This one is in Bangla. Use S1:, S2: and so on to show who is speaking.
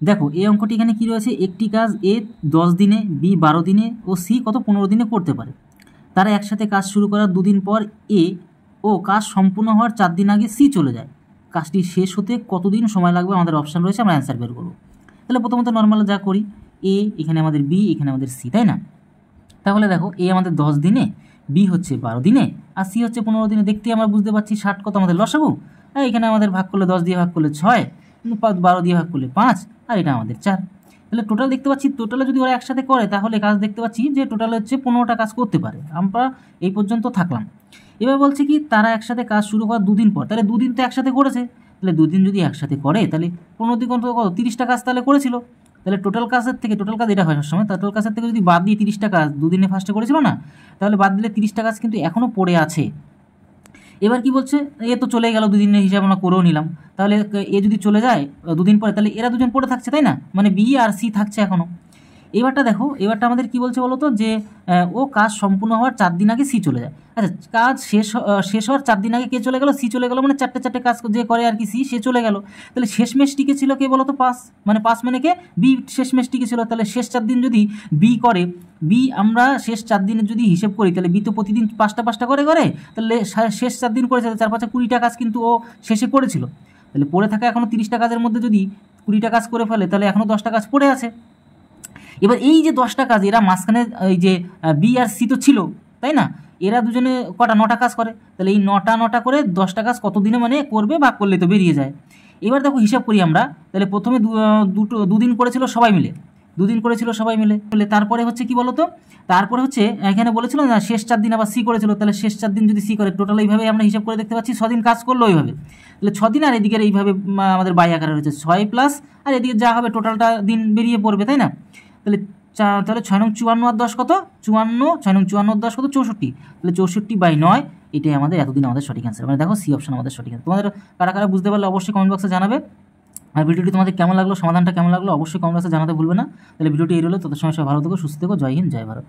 S1: দেখো এই অঙ্কটি এখানে কী রয়েছে, একটি কাজ এ 10 দিনে, বি 12 দিনে ও সি কত 15 দিনে করতে পারে। তারা একসাথে কাজ শুরু করার 2 দিন পর এ ও কাজ সম্পূর্ণ হওয়ার 4 দিন আগে সি চলে যায়। কাজটি শেষ হতে কতদিন সময় লাগবে আমাদের অপশান রয়েছে, আমরা অ্যান্সার বের করবো। তাহলে প্রথমত নর্মাল যা করি, এ এখানে আমাদের বি এখানে আমাদের সি, তাই না? তাহলে দেখো এ আমাদের 10 দিনে, বি হচ্ছে 12 দিনে আর সি হচ্ছে 15 দিনে। দেখতে আমরা বুঝতে পারছি 60 কত আমাদের লসাগু, এখানে আমাদের ভাগ করলে 10 দিয়ে ভাগ করলে 6, 12 দিয়ে ভাগ করলে 5 আর এটা আমাদের 4। তাহলে টোটাল দেখতে পাচ্ছি, টোটালে যদি ওরা একসাথে করে তাহলে কাজ দেখতে পাচ্ছি যে টোটাল হচ্ছে 15টা কাজ করতে পারে। আমরা এই পর্যন্ত থাকলাম। এবার বলছে কি তারা একসাথে কাজ শুরু করার 2 দিন পর, তাহলে 2 দিন তো একসাথে করেছে, তাহলে 2 দিন যদি একসাথে করে তাহলে 15 দিন কত 30টা কাজ তাহলে করেছিল। তাহলে টোটাল কাজের থেকে, টোটাল কাজ এটা হয় সবসময়, টোটাল কাজের থেকে যদি বাদ দিয়ে 30টা কাজ 2 দিনে ফার্স্টে করেছিল না, তাহলে বাদ দিলে 30টা কাজ কিন্তু এখনও পড়ে আছে। এবার কি বলছে, এ তো চলে গেল 2 দিনের হিসাব আমরা করেও নিলাম, তাহলে এ যদি চলে যায় 2 দিন পরে তাহলে এরা দুজন পড়ে থাকছে, তাই না? মানে বি আর সি থাকছে এখনও। এবারটা দেখো, এবারটা আমাদের কি বলছে বলো তো, যে ও কাজ সম্পূর্ণ হওয়ার 4 দিন আগে সি চলে যায়। আচ্ছা, কাজ শেষ হওয়ার 4 দিন আগে কে চলে গেল? সি চলে গেল, মানে চারটে কাজ যে করে আর কি সি, সে চলে গেল। তাহলে শেষমেশ টিকে ছিল কে বলো তো? 5, মানে 5 মানে কে? বি শেষমেশ টিকে ছিল। তাহলে শেষ 4 দিন যদি বি করে, বি আমরা শেষ 4 দিনের যদি হিসেব করি তাহলে বি তো প্রতিদিন 5টা করে, তাহলে শেষ 4 দিন করেছে, 4-5 20টা কাজ কিন্তু ও শেষে করেছিল। তাহলে পড়ে থাকা এখনও 30টা কাজের মধ্যে যদি 20টা কাজ করে ফেলে তাহলে এখনও 10টা কাজ পড়ে আছে। এবার এই যে 10টা কাজ, এরা মাঝখানে এই যে বি আর সি তো ছিল, তাই না? এরা দুজনে কটা 9টা কাজ করে, তাহলে এই 9টা করে 10টা কাজ কত দিনে মানে করবে, ভাগ করলে তো বেরিয়ে যায়। এবার দেখো হিসাব করি আমরা, তাহলে প্রথমে 2 দিন করেছিল সবাই মিলে, 2 দিন করেছিল সবাই মিলে, তারপরে হচ্ছে কি বলতো, তারপরে হচ্ছে এখানে বলেছিল না শেষ 4 দিন আবার সি করেছিল, তাহলে শেষ 4 দিন যদি সি করে, টোটাল এইভাবে আমরা হিসাব করে দেখতে পাচ্ছি 6 দিন কাজ করলো ওইভাবে। তাহলে 6 দিন আর এদিকের এইভাবে আমাদের বাই আকারে রয়েছে 6 প্লাস, আর এদিকে যা হবে টোটালটা দিন বেরিয়ে পড়বে, তাই না? তাহলে 6 নং 54 আর 10 কত? 54, 6 নং 54 আর 10 কত? 64। তাহলে 64/9 এটাই আমাদের এতদিন আমাদের সঠিক অ্যান্সার। মানে দেখো সি অপশন আমাদের সঠিক অ্যান্সার। তোমাদের কারা বুঝতে পারলে অবশ্যই কমেন্ট বক্সে জানাবে। আর ভিডিওটি তোমাদের কেমন লাগলো, সমাধানটা কেমন লাগলো অবশ্যই কমেন্ট বক্সে জানাতে ভুলবে না। তাহলে ভিডিওটি এই রইল, তত সময় সবাই ভালো থেকো, সুস্থ থেকো, জয় হিন্দ, জয় ভারত।